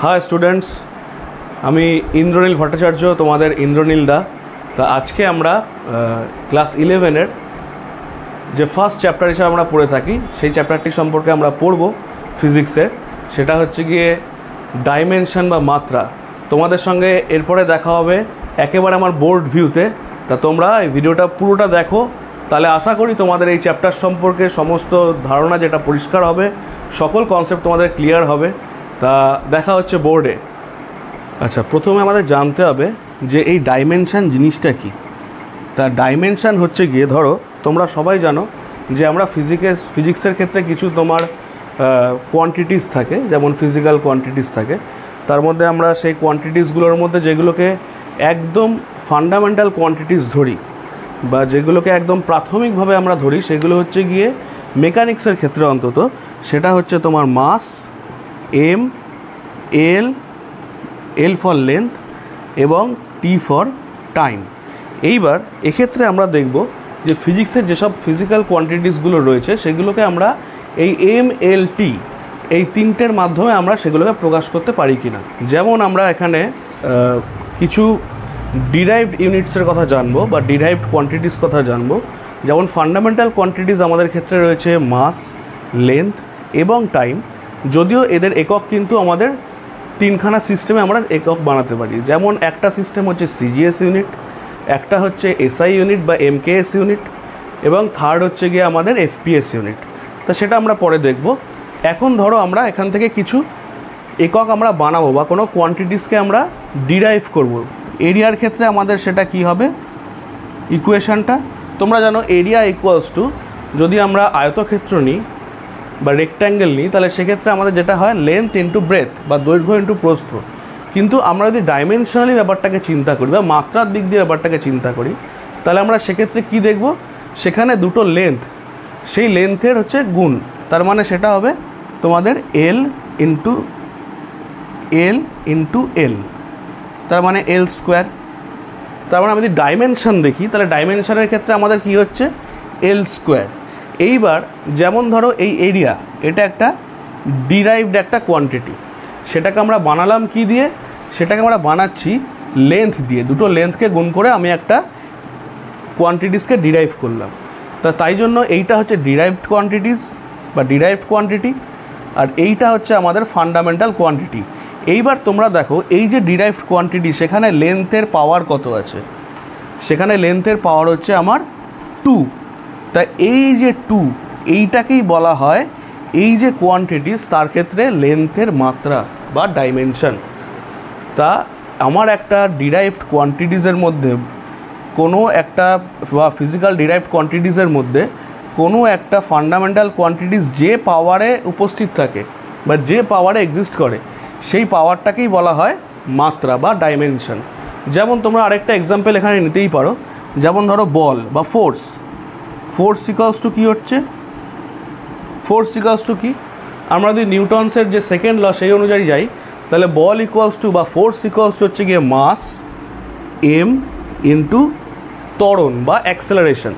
Hi students আমি ইন্দ্রনীল ভট্টাচার্য তোমাদের ইন্দ্রনীল দা। তো আজকে আমরা ক্লাস 11 এর যে ফার্স্ট চ্যাপ্টার হিসেবে আমরা পড়ে থাকি সেই চ্যাপ্টারটি সম্পর্কে আমরা পড়ব ফিজিক্সের। সেটা হচ্ছে গিয়ে ডাইমেনশন বা মাত্রা। তোমাদের সঙ্গে এরপরে দেখা হবে একেবারে আমার বোর্ড ভিউতে। তা তোমরা এই ভিডিওটা পুরোটা দেখো, তাহলে আশা করি তোমাদের এই চ্যাপ্টার সম্পর্কে সমস্ত ধারণা যেটা পরিষ্কার হবে, সকল কনসেপ্ট তোমাদের ক্লিয়ার হবে। তা দেখা হচ্ছে বোর্ডে। আচ্ছা, প্রথমে আমাদের জানতে হবে যে এই ডাইমেনশন জিনিসটা কি। তা ডাইমেনশন হচ্ছে গিয়ে, ধরো তোমরা সবাই জানো যে আমরা ফিজিক্সের ক্ষেত্রে কিছু তোমার কোয়ান্টিটিস থাকে, যেমন ফিজিক্যাল কোয়ান্টিটিস থাকে। তার মধ্যে আমরা সেই কোয়ান্টিটিসগুলোর মধ্যে যেগুলোকে একদম ফান্ডামেন্টাল কোয়ান্টিটিস ধরি বা যেগুলোকে একদম প্রাথমিকভাবে আমরা ধরি, সেগুলো হচ্ছে গিয়ে মেকানিক্সের ক্ষেত্রে অন্তত সেটা হচ্ছে তোমার মাস, এম, এল ফর লেন্থ এবং টি ফর টাইম। এইবার এক্ষেত্রে আমরা দেখব যে ফিজিক্সের যেসব ফিজিক্যাল কোয়ান্টিটিসগুলো রয়েছে সেগুলোকে আমরা এই এম, এল, টি এই তিনটের মাধ্যমে আমরা সেগুলোকে প্রকাশ করতে পারি কি না। যেমন আমরা এখানে কিছু ডিরাইভড ইউনিটসের কথা জানবো বা ডিরাইভড কোয়ান্টিটিস কথা জানবো। যেমন ফান্ডামেন্টাল কোয়ান্টিটিস আমাদের ক্ষেত্রে রয়েছে মাস, লেন্থ এবং টাইম। যদিও এদের একক কিন্তু আমাদের তিনখানা সিস্টেমে আমরা একক বানাতে পারি। যেমন একটা সিস্টেম হচ্ছে সিজিএস ইউনিট, একটা হচ্ছে এসআই ইউনিট বা এমকেএস ইউনিট এবং থার্ড হচ্ছে গিয়ে আমাদের এফপিএস ইউনিট। তা সেটা আমরা পরে দেখব। এখন ধরো আমরা এখান থেকে কিছু একক আমরা বানাবো বা কোনো কোয়ান্টিটিসকে আমরা ডিরাইভ করব। এরিয়ার ক্ষেত্রে আমাদের সেটা কি হবে, ইকুয়েশনটা তোমরা জানো, এরিয়া ইকুয়ালস টু, যদি আমরা আয়তক্ষেত্র নিই বা রেক্ট্যাঙ্গেল নিই, তাহলে সেক্ষেত্রে আমাদের যেটা হয় লেন্থ ইন্টু ব্রেথ বা দৈর্ঘ্য ইন্টু প্রস্থ। কিন্তু আমরা যদি ডাইমেনশনালি ব্যাপারটাকে চিন্তা করি বা মাত্রার দিক দিয়ে ব্যাপারটাকে চিন্তা করি, তাহলে আমরা সেক্ষেত্রে কি দেখব, সেখানে দুটো লেন্থ, সেই লেন্থের হচ্ছে গুণ। তার মানে সেটা হবে তোমাদের এল ইন্টু এল, তার মানে এল স্কোয়ার। তার মানে আমি যদি ডাইমেনশন দেখি, তাহলে ডাইমেনশনের ক্ষেত্রে আমাদের কি হচ্ছে এল স্কোয়ার। এইবার যেমন ধরো এই এরিয়া, এটা একটা ডিরাইভড একটা কোয়ান্টিটি, সেটাকে আমরা বানালাম কি দিয়ে, সেটাকে আমরা বানাচ্ছি লেন্থ দিয়ে। দুটো লেন্থকে গুণ করে আমি একটা কোয়ান্টিটিসকে ডিরাইভ করলাম। তাই জন্য এইটা হচ্ছে ডিরাইভড কোয়ান্টিটিস বা ডিরাইভড কোয়ান্টিটি, আর এইটা হচ্ছে আমাদের ফান্ডামেন্টাল কোয়ান্টিটি। এইবার তোমরা দেখো এই যে ডিরাইভড কোয়ান্টিটি, সেখানে লেন্থের পাওয়ার কত আছে, সেখানে লেন্থের পাওয়ার হচ্ছে আমার 2। তা এই যে 2, এইটাকেই বলা হয় এই যে কোয়ান্টিটিস, তার ক্ষেত্রে লেন্থের মাত্রা বা ডাইমেনশন। তা আমার একটা ডিরাইভড কোয়ান্টিটিসের মধ্যে কোনো একটা বা ফিজিক্যাল ডিরাইভড কোয়ান্টিটিসের মধ্যে কোনো একটা ফান্ডামেন্টাল কোয়ান্টিটিস যে পাওয়ারে উপস্থিত থাকে বা যে পাওয়ারে এক্সিস্ট করে, সেই পাওয়ারটাকেই বলা হয় মাত্রা বা ডাইমেনশন। যেমন তোমরা আরেকটা এক্সাম্পল এখানে নিতেই পারো। যেমন ধরো বল বা ফোর্স ইকুয়ালস টু কী হচ্ছে, ফোর্স ইকুয়ালস টু কি, আমরা যদি নিউটনসের যে সেকেন্ড ল সেই অনুযায়ী যাই, তাহলে বল ইকুয়ালস টু বা ফোর্স ইকুয়ালস টু হচ্ছে গিয়ে মাস এম ইন্টু ত্বরণ বা অ্যাক্সেলারেশন।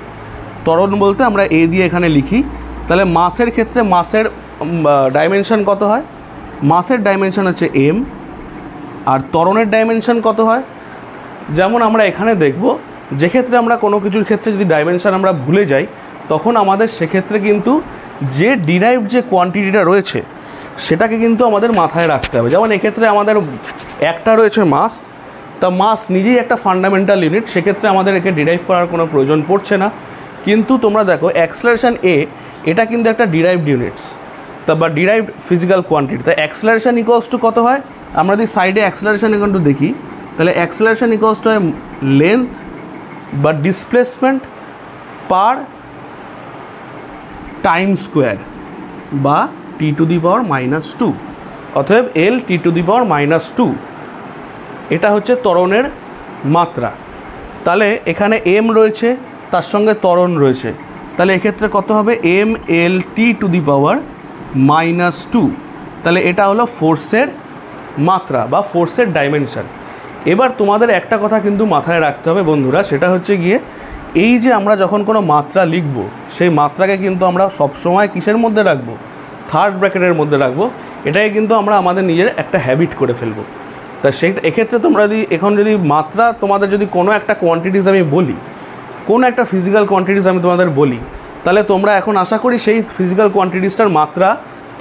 ত্বরণ বলতে আমরা এ দিয়ে এখানে লিখি। তাহলে মাসের ক্ষেত্রে মাসের ডাইমেনশন কত হয়, মাসের ডাইমেনশন হচ্ছে এম, আর ত্বরণের ডাইমেনশন কত হয়। যেমন আমরা এখানে দেখব, যে ক্ষেত্রে আমরা কোনো কিছুর ক্ষেত্রে যদি ডাইমেনশন আমরা ভুলে যাই, তখন আমাদের সেক্ষেত্রে কিন্তু যে ডিরাইভড যে কোয়ান্টিটিটা রয়েছে সেটাকে কিন্তু আমাদের মাথায় রাখতে হবে। যেমন এক্ষেত্রে আমাদের একটা রয়েছে মাস, তা মাস নিজেই একটা ফান্ডামেন্টাল ইউনিট, সেক্ষেত্রে আমাদের একে ডিরাইভ করার কোনো প্রয়োজন পড়ছে না। কিন্তু তোমরা দেখো অ্যাক্সেলারেশন এ, এটা কিন্তু একটা ডিরাইভড ইউনিটস তা বা ডিরাইভড ফিজিক্যাল কোয়ান্টিটি। তা অ্যাক্সেলারেশন ইকুয়ালস টু কত হয়, আমরা যদি সাইডে অ্যাক্সেলারেশন একটু দেখি, তাহলে অ্যাক্সেলারেশন ইকুয়ালস টু হয় লেন্থ বা ডিসপ্লেসমেন্ট পার টাইম স্কোয়ার বা টি টু দি পাওয়ার -2। অতএব এল টি টু দি পাওয়ার -2, এটা হচ্ছে ত্বরণের মাত্রা। তাহলে এখানে এম রয়েছে, তার সঙ্গে ত্বরণ রয়েছে, তাহলে এক্ষেত্রে কত হবে M L T to the power -2। তাহলে এটা হলো ফোর্সের মাত্রা বা ফোর্সের ডাইমেনশন। এবার তোমাদের একটা কথা কিন্তু মাথায় রাখতে হবে বন্ধুরা, সেটা হচ্ছে গিয়ে এই যে আমরা যখন কোনো মাত্রা লিখব, সেই মাত্রাকে কিন্তু আমরা সবসময় কিসের মধ্যে রাখবো, থার্ড ব্র্যাকেটের মধ্যে রাখবো। এটাই কিন্তু আমরা আমাদের নিজের একটা হ্যাবিট করে ফেলবো। তা এক্ষেত্রে তোমরা যদি মাত্রা তোমাদের যদি কোনো একটা কোয়ান্টিটিস আমি বলি, কোনো একটা ফিজিক্যাল কোয়ান্টিটিস আমি তোমাদের বলি, তাহলে তোমরা এখন আশা করি সেই ফিজিক্যাল কোয়ান্টিটিসটার মাত্রা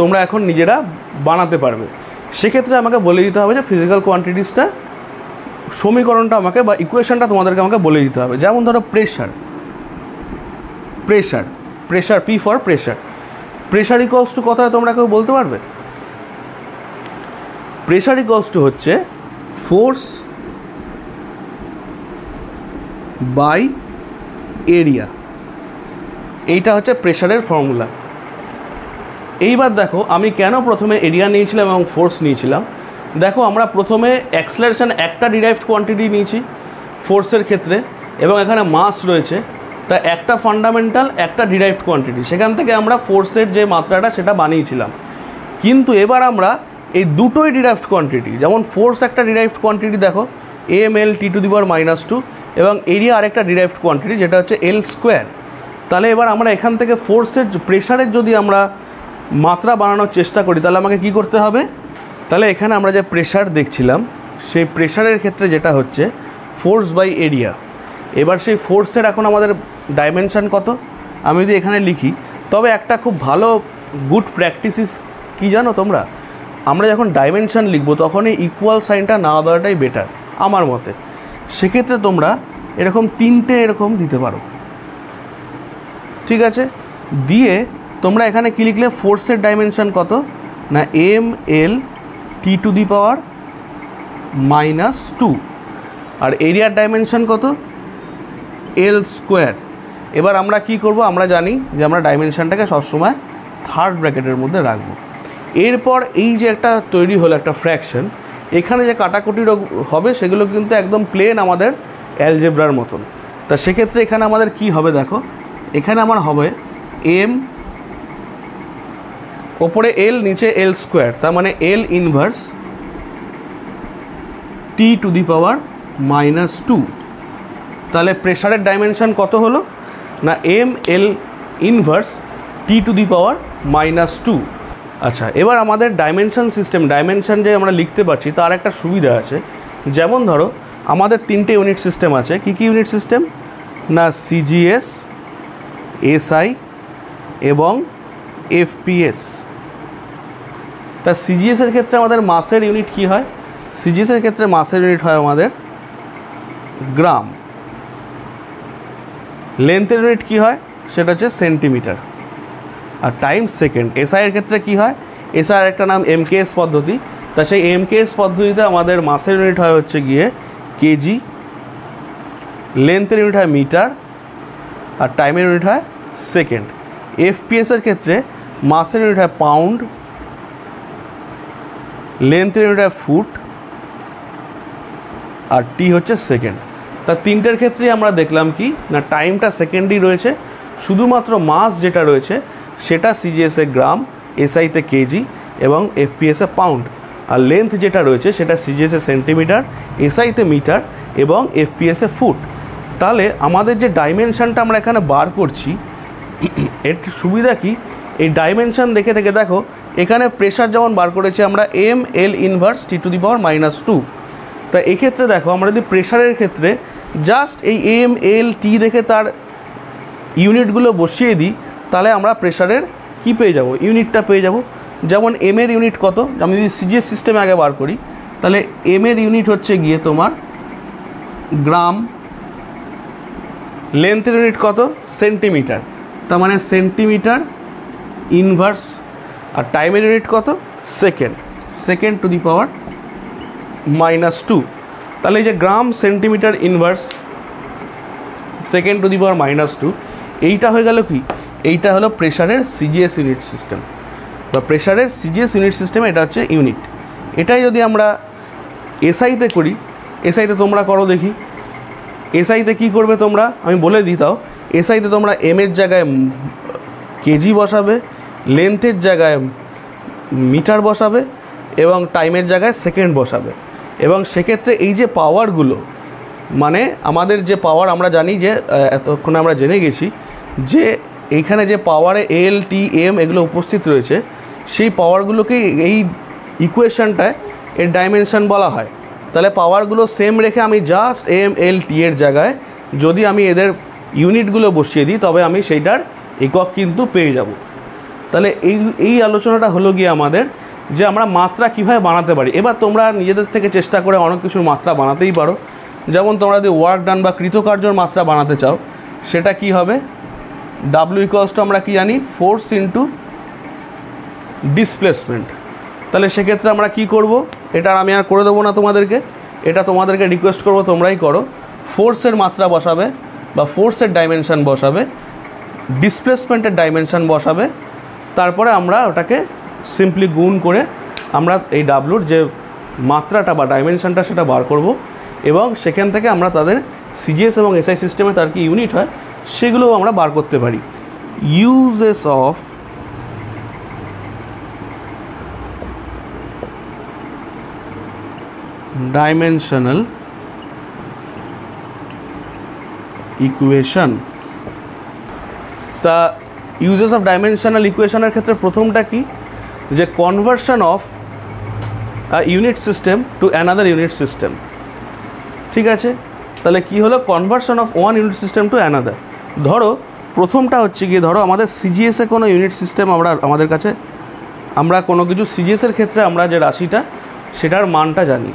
তোমরা এখন নিজেরা বানাতে পারবে। সেক্ষেত্রে আমাকে বলে দিতে হবে যে ফিজিক্যাল কোয়ান্টিটিসটা সমীকরণটা আমাকে বা ইকুয়েশনটা তোমাদেরকে আমাকে বলে দিতে হবে। যেমন ধরো pressure P for pressure equals to কত হয় তোমরা কেউ বলতে পারবে? প্রেশার ইকুয়ালস টু হচ্ছে ফোর্স বাই এরিয়া, এইটা হচ্ছে প্রেশারের ফর্মুলা। এইবার দেখো আমি কেন প্রথমে এরিয়া নিয়েছিলাম এবং ফোর্স নিয়েছিলাম। দেখো আমরা প্রথমে অ্যাক্সেলারেশন একটা ডিরাইভড কোয়ান্টিটি নিয়েছি ফোর্সের ক্ষেত্রে, এবং এখানে মাস রয়েছে, তা একটা ফান্ডামেন্টাল একটা ডিরাইভড কোয়ান্টিটি, সেখান থেকে আমরা ফোর্সের যে মাত্রাটা সেটা বানিয়েছিলাম। কিন্তু এবার আমরা এই দুটোই ডিরাইভড কোয়ান্টিটি, যেমন ফোর্স একটা ডিরাইভড কোয়ান্টিটি দেখো mL(T⁻²) এবং এরিয়া আরেকটা ডিরাইভড কোয়ান্টিটি যেটা হচ্ছে L²। তাহলে এবার আমরা এখান থেকে ফোর্সের প্রেশারের যদি আমরা মাত্রা বানানোর চেষ্টা করি তাহলে আমাকে কি করতে হবে? তাহলে এখানে আমরা যে প্রেশার দেখছিলাম সেই প্রেশারের ক্ষেত্রে যেটা হচ্ছে ফোর্স বাই এরিয়া। এবার সেই ফোর্সের এখন আমাদের ডাইমেনশান কত আমি যদি এখানে লিখি, তবে একটা খুব ভালো গুড প্র্যাকটিস কি জানো তোমরা, আমরা যখন ডাইমেনশান লিখবো তখন এই ইকুয়াল সাইনটা না দেওয়াটাই বেটার আমার মতে। সেক্ষেত্রে তোমরা এরকম তিনটে এরকম দিতে পারো, ঠিক আছে? দিয়ে তোমরা এখানে কী লিখলে, ফোর্সের ডাইমেনশান কত না mL(T⁻²) আর এরিয়ার ডাইমেনশান কত L²। এবার আমরা কি করব, আমরা জানি যে আমরা ডাইমেনশানটাকে সবসময় থার্ড ব্র্যাকেটের মধ্যে রাখবো। এরপর এই যে একটা তৈরি হলো একটা ফ্র্যাকশন, এখানে যে কাটাকুটি হবে সেগুলো কিন্তু একদম প্লেন আমাদের অ্যালজেব্রার মতন। তা সেক্ষেত্রে এখানে আমাদের কি হবে দেখো, এখানে আমার হবে m ওপরে L নিচে L², তার মানে L−, T⁻²। তাহলে প্রেশারের ডাইমেনশান কত হলো না mL−, T⁻²। আচ্ছা, এবার আমাদের ডাইমেনশান যে আমরা লিখতে পারছি তার একটা সুবিধা আছে। যেমন ধরো আমাদের তিনটে ইউনিট সিস্টেম আছে। কি কি ইউনিট সিস্টেম না CGS, SI এবং FPS। তা CGS-এর ক্ষেত্রে আমাদের মাসের ইউনিট কি হয়? CGS-এর ক্ষেত্রে মাসের ইউনিট হয় আমাদের গ্রাম। লেন্থের ইউনিট কি হয় সেটা হচ্ছে সেন্টিমিটার আর টাইম সেকেন্ড। SI-এর ক্ষেত্রে কি হয়, SI-এর একটা নাম MKS পদ্ধতি। তা সেই MKS পদ্ধতিতে আমাদের মাসের ইউনিট হয় হচ্ছে গিয়ে কেজি, লেন্থের ইউনিট হয় মিটার আর টাইমের ইউনিট হয় সেকেন্ড। FPS-এর ক্ষেত্রে মাসের ইউনিট হয় পাউন্ড, লেন্থের ইউনিট হয় ফুট আর টি হচ্ছে সেকেন্ড। তা তিনটের ক্ষেত্রেই আমরা দেখলাম কি না টাইমটা সেকেন্ডই রয়েছে, শুধুমাত্র মাস যেটা রয়েছে সেটা CGS-এ গ্রাম, SI-তে কেজি এবং FPS-এ পাউন্ড। আর লেন্থ যেটা রয়েছে সেটা CGS-এ সেন্টিমিটার, SI-তে মিটার এবং FPS-এ ফুট। তাহলে আমাদের যে ডাইমেনশানটা আমরা এখানে বার করছি এর সুবিধা কি, এই ডাইমেনশান দেখে থেকে দেখো এখানে প্রেশার যেমন বার করেছি আমরা mL−, T⁻²। তা এক্ষেত্রে দেখো আমরা যদি প্রেশারের ক্ষেত্রে জাস্ট এই mL/T দেখে তার ইউনিটগুলো বসিয়ে দিই তাহলে আমরা প্রেশারের কি পেয়ে যাব, ইউনিটটা পেয়ে যাব। যেমন m-এর ইউনিট কত, আমি যদি CGS সিস্টেমে আগে বার করি তাহলে m-এর ইউনিট হচ্ছে গিয়ে তোমার গ্রাম, লেন্থের ইউনিট কত সেন্টিমিটার, তার মানে সেন্টিমিটার ইনভার্স, আর টাইমের ইউনিট কত সেকেন্ড⁻²। তাহলে এই যে গ্রাম, সেন্টিমিটার ইনভার্স, সেকেন্ড⁻², এইটা হয়ে গেল কি, এইটা হলো প্রেশারের CGS ইউনিট সিস্টেম বা প্রেশারের CGS ইউনিট সিস্টেমে এটা হচ্ছে ইউনিট। এটাই যদি আমরা SI-তে করি, SI-তে তোমরা করো দেখি, SI-তে কী করবে তোমরা আমি বলে দিই। তাও SI-তে তোমরা m-এর জায়গায় কেজি বসাবে, লেন্থের জায়গায় মিটার বসাবে এবং টাইমের জায়গায় সেকেন্ড বসাবে। এবং সেক্ষেত্রে এই যে পাওয়ারগুলো, মানে আমাদের যে পাওয়ার আমরা জানি যে এতক্ষণে আমরা জেনে গেছি যে এইখানে যে পাওয়ারে L, T, M এগুলো উপস্থিত রয়েছে, সেই পাওয়ারগুলোকে এই ইকুয়েশনটায় এর ডাইমেনশন বলা হয়। তাহলে পাওয়ারগুলো সেম রেখে আমি জাস্ট এম এল টি এর জায়গায় যদি আমি এদের ইউনিটগুলো বসিয়ে দিই তবে আমি সেইটার একক কিন্তু পেয়ে যাব। তাহলে এই আলোচনাটা হলো গিয়ে আমাদের যে আমরা মাত্রা কীভাবে বানাতে পারি। এবার তোমরা নিজেদের থেকে চেষ্টা করে অনেক কিছুর মাত্রা বানাতেই পারো। যেমন তোমরা যদি ওয়ার্ক ডান বা কৃতকার্যর মাত্রা বানাতে চাও, সেটা কি হবে, ডাব্লিউ ইকুয়ালস টু আমরা কি জানি, ফোর্স ইন্টু ডিসপ্লেসমেন্ট। তাহলে সেক্ষেত্রে আমরা কি করব, এটা আমি আর করে দেবো না তোমাদেরকে, এটা তোমাদেরকে রিকোয়েস্ট করব তোমরাই করো। ফোর্সের মাত্রা বসাবে বা ফোর্সের ডাইমেনশান বসাবে, ডিসপ্লেসমেন্টের ডাইমেনশান বসাবে, তারপরে আমরা ওটাকে সিম্পলি গুণ করে আমরা এই ডাব্লুর যে মাত্রাটা বা ডাইমেনশানটা সেটা বার করব এবং সেখান থেকে আমরা তাদের সিজিএস এবং এসআই সিস্টেমে তার কি ইউনিট হয় সেগুলোও আমরা বার করতে পারি। Uses of dimensional equation. তা ইউজেস অফ ডাইমেনশনাল ইকুয়েশনের ক্ষেত্রে প্রথমটা কি, যে conversion of unit system to another unit system. ঠিক আছে, তাহলে কি হলো, conversion of one unit system to another. ধরো প্রথমটা হচ্ছে গিয়ে, ধরো আমাদের সিজিএসে কোনো ইউনিট সিস্টেম আমাদের কাছে আমরা কোনো কিছু সিজিএসের ক্ষেত্রে আমরা যে রাশিটা সেটার মানটা জানি,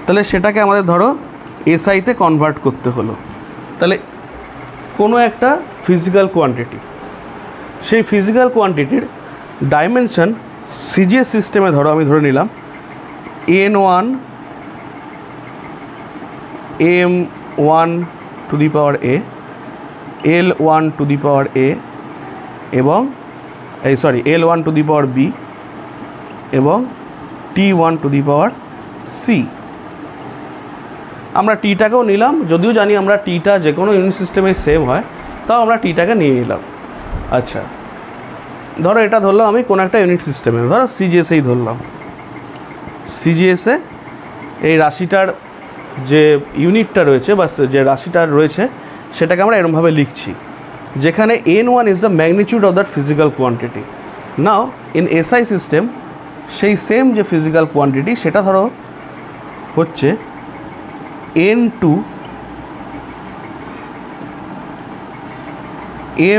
তাহলে সেটাকে আমাদের ধরো এসআইতে কনভার্ট করতে হলো। তাহলে কোনো একটা ফিজিক্যাল কোয়ান্টিটি, সেই ফিজিক্যাল কোয়ান্টিটির ডাইমেনশন সিজিএস সিস্টেমে ধরো আমি ধরে নিলাম n1 m1 to the power a, l1 to the power a এবং l1 to the power b এবং t1 to the power c। আমরা টিটাকেও নিলাম, যদিও জানি আমরা টিটা যে কোনো ইউনিট সিস্টেমে সেম হয়, তাও আমরা টিটাকে নিয়ে নিলাম। আচ্ছা, ধরো এটা ধরলাম আমি কোনো একটা ইউনিট সিস্টেমে, ধরো সিজিএসেই ধরলাম। সিজিএসে এই রাশিটার যে ইউনিটটা রয়েছে বা যে রাশিটা রয়েছে সেটাকে আমরা এরমভাবে লিখছি, যেখানে n1 is the magnitude of that physical quantity. Now in SI system সেই সেম যে ফিজিক্যাল কোয়ান্টিটি সেটা ধরো হচ্ছে n2